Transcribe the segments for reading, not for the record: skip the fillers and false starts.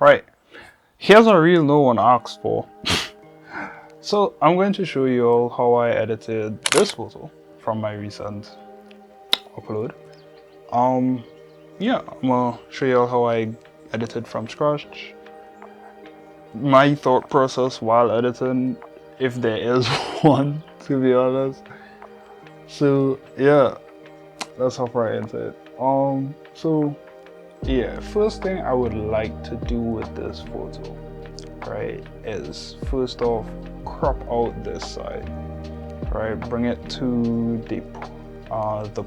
Right, here's a reel no one asked for. So I'm going to show you all how I edited this photo from my recent upload. Yeah, I'm gonna show you all how I edited from scratch, my thought process while editing, if there is one, to be honest. So yeah, let's hop right into it. So yeah, first thing I would like to do with this photo, right, is first off crop out this side, right, bring it to the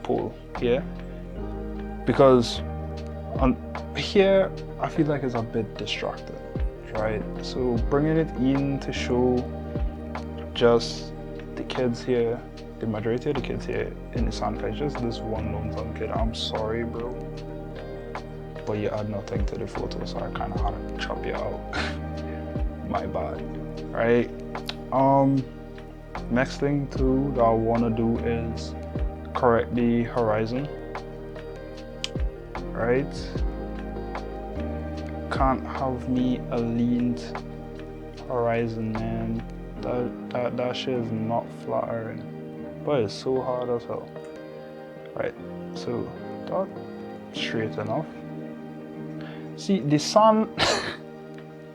pole here, because on here I feel like it's a bit distracted, right? So bringing it in to show just the kids here, the majority of the kids here in the sandpit, just this one lone sun kid. I'm sorry, bro, but you add nothing to the photo, so I kind of had to chop you out. My bad. Right, next thing too that I want to do is correct the horizon. Right, can't have me a leaned horizon, man. That shit is not flattering, but it's so hard as hell. Right, so that's straight enough. See, the sun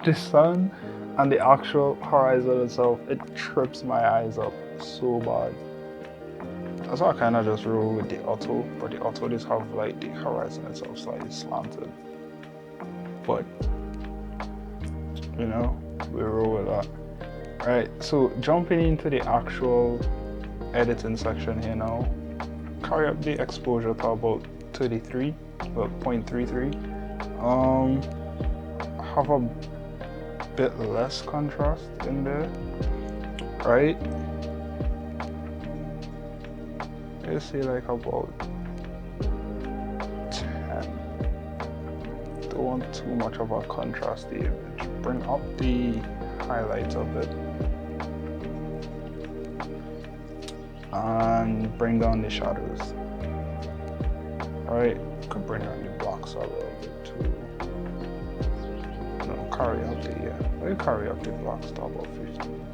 the sun and the actual horizon itself, it trips my eyes up so bad. That's why I kind of just roll with the auto, but the auto does have like the horizon itself slightly slanted. But you know, we roll with that. Right, so jumping into the actual editing section here now, carry up the exposure to about 33, well, 0.33. Have a bit less contrast in there, right? Let's say like about 10. Don't want too much of a contrasty image. Bring up the highlights a bit and bring down the shadows. Right, could bring down the blocks a little bit too. No, carry up the carry up the blocks to about 15,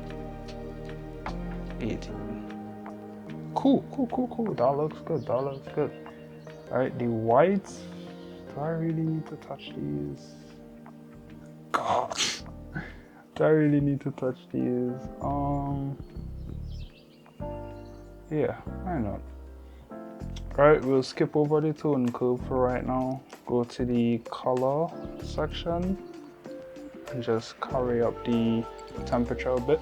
18. Cool. That looks good. Alright, the whites. Do I really need to touch these? God. Do I really need to touch these? Yeah, why not? Alright, we'll skip over the tone curve for right now. Go to the color section and just carry up the temperature a bit.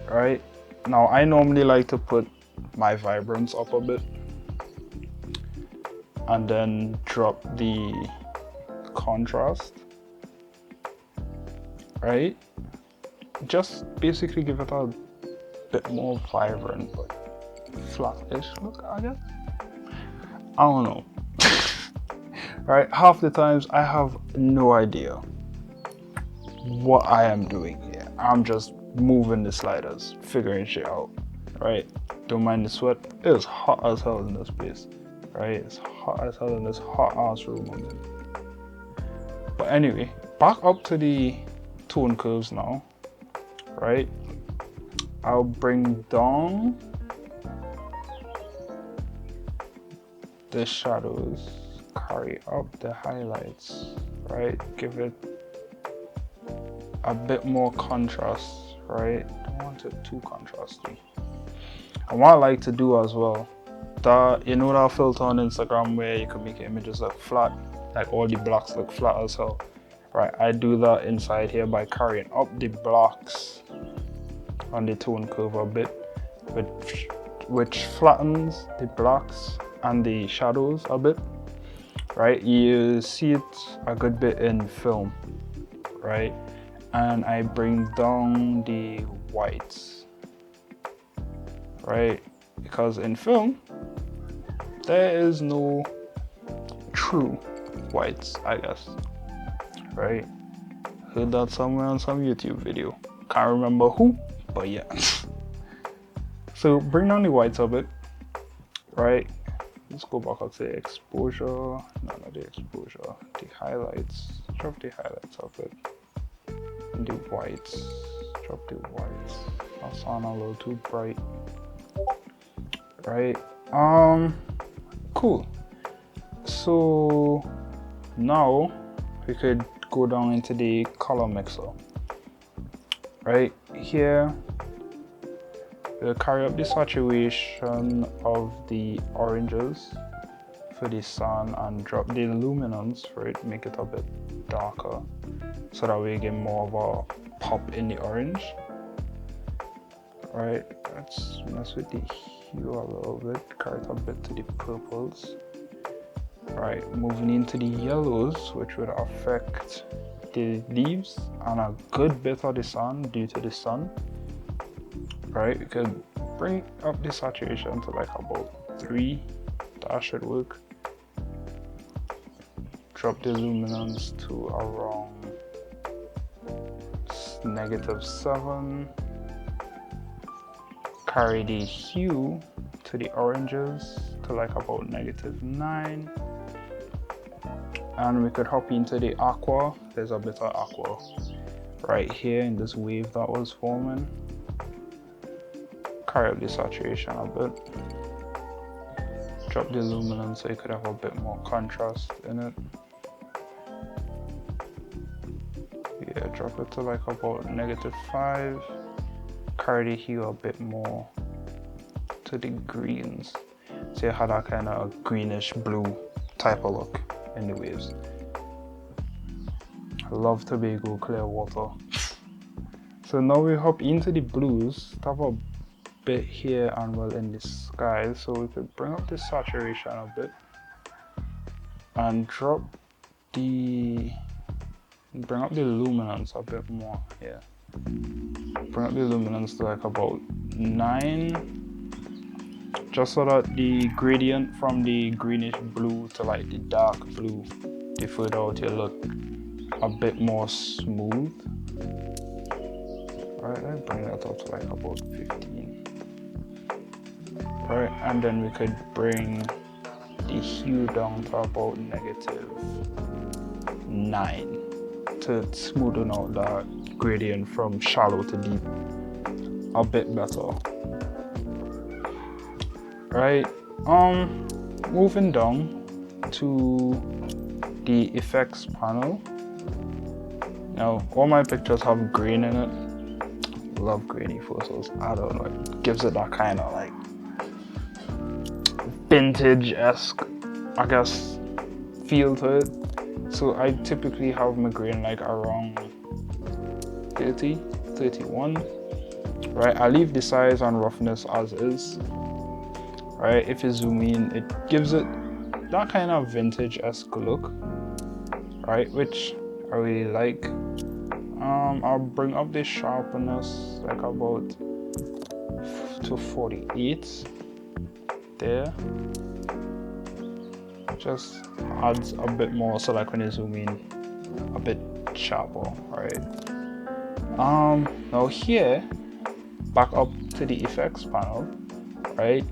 Alright, now I normally like to put my vibrance up a bit and then drop the contrast. Right, just basically give it a bit more vibrant but flat-ish look, I guess. I don't know. Right, half the times I have no idea what I am doing here. I'm just moving the sliders, figuring shit out. Right, don't mind the sweat. It is hot as hell in this place. Right, it's hot as hell in this hot ass room I'm in. But anyway, back up to the tone curves now. Right, I'll bring down the shadows, carry up the highlights, right, give it a bit more contrast, right, don't want it too contrasty. And what I like to do as well, that, you know that filter on Instagram where you can make images look flat, like all the blocks look flat as hell, right, I do that inside here by carrying up the blocks on the tone curve a bit, which flattens the blocks and the shadows a bit, right? You see it a good bit in film, right? And I bring down the whites, right? Because in film, there is no true whites, I guess, right? Heard that somewhere on some YouTube video. Can't remember who, but yeah. So bring down the whites a bit, right? Let's go back up to the exposure. No, not the exposure. The highlights. drop the highlights of it. And the whites, drop the whites. That sound a little too bright. Right? Cool. So now we could go down into the color mixer. Right here, we'll carry up the saturation of the oranges for the sun and drop the luminance for it, make it a bit darker, so that we get more of a pop in the orange. Right, let's mess with the hue a little bit, carry it a bit to the purples. Right, moving into the yellows, which would affect the leaves and a good bit of the sun due to the sun. Right, we could bring up the saturation to like about 3. That should work. Drop the luminance to around -7. Carry the hue to the oranges to like about -9. And we could hop into the aqua. There's a bit of aqua right here in this wave that was forming. Carry up the saturation a bit. Drop the luminance so you could have a bit more contrast in it. Yeah, drop it to like about -5. Carry the hue a bit more to the greens. So you had that kind of greenish blue type of look in the waves. I love Tobago clear water. So now we hop into the blues, have a bit here and well in the sky, so we could bring up the saturation a bit and bring up the luminance a bit more here. Bring up the luminance to like about 9, just so that the gradient from the greenish blue to like the dark blue, the further out you look, a bit more smooth. Alright, let's bring that up to like about 15. Right, and then we could bring the hue down to about -9 to smoothen out that gradient from shallow to deep a bit better. Right, moving down to the effects panel. Now all my pictures have green in it. Love grainy photos. I don't know, it gives it that kind of like vintage-esque, I guess, feel to it. So I typically have my grain like around 30, 31. Right, I leave the size and roughness as is. Right, if you zoom in, it gives it that kind of vintage-esque look, right, which I really like. I'll bring up the sharpness like about to 48 there. Just adds a bit more, so like when you zoom in, a bit sharper, right? Now here, back up to the effects panel, right?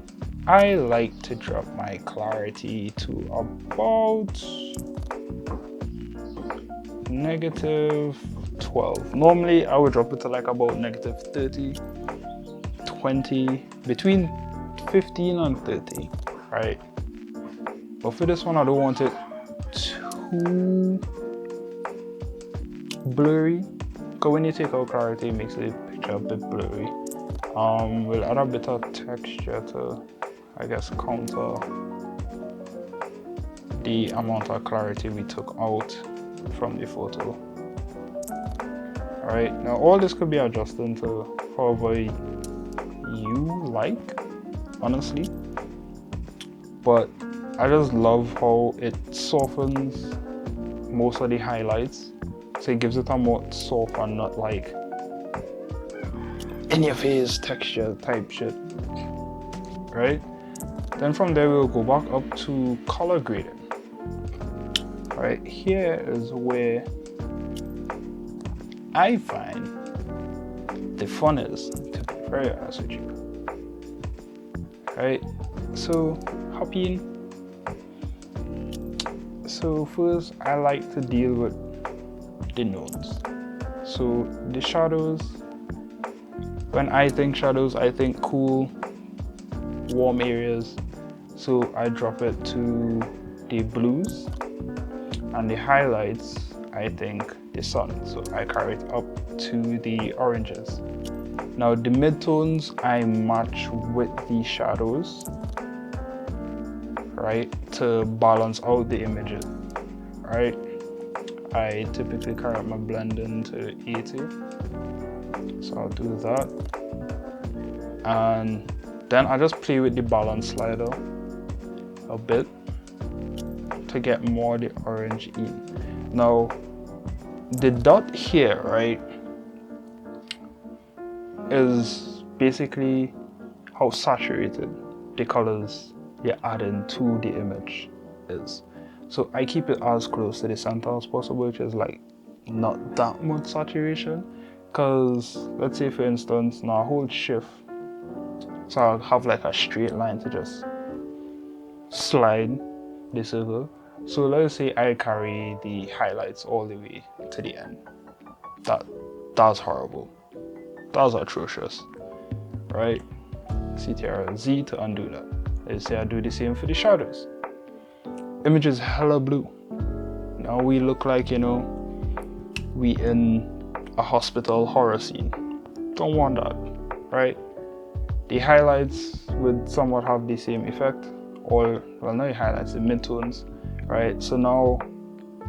I like to drop my clarity to about -12. Normally I would drop it to like about -30, 20, between 15 and 30, right? But for this one, I don't want it too blurry, because when you take out clarity, it makes the picture a bit blurry. We'll add a bit of texture to, I guess, counter the amount of clarity we took out from the photo. Alright, now all this could be adjusted to however you like, honestly. But I just love how it softens most of the highlights. So it gives it a more soft and not like in your face texture type shit. Right? Then from there we'll go back up to color grading. Right, here is where I find the fun is, to be very honest with you. Right, so hop in. So first I like to deal with the nodes. So the shadows, when I think shadows, I think cool, warm areas. So I drop it to the blues, and the highlights, I think the sun. So I carry it up to the oranges. Now the midtones I match with the shadows, right, to balance out the images, right? I typically carry up my blending to 80, so I'll do that, and then I just play with the balance slider a bit to get more of the orange in. Now the dot here, right, is basically how saturated the colors you're adding to the image is. So I keep it as close to the center as possible, which is like not that much saturation. Because let's say for instance, now I hold shift, so I'll have like a straight line to just slide the circle. So let's say I carry the highlights all the way to the end. That's horrible. That's atrocious, right? Ctrl-Z to undo that. Let's say I do the same for the shadows. Image is hella blue. Now we look like, you know, we in a hospital horror scene. Don't want that, right? The highlights would somewhat have the same effect, or well, not the highlights, the midtones, right? So now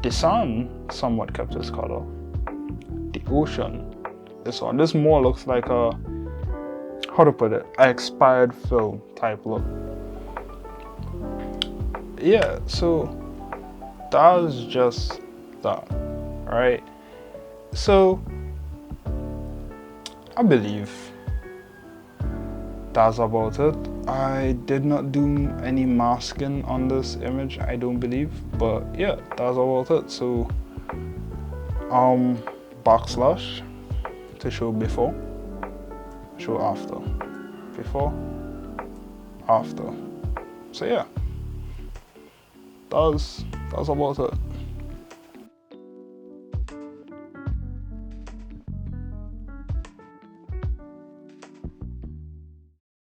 the sun somewhat kept its color. The ocean, this one, this more looks like a, how to put it, an expired film type look. Yeah, so that was just that, right? So I believe that's about it. I did not do any masking on this image, I don't believe, but yeah, that's about it. So backslash to show before, show after, before, after. So yeah, that's about it.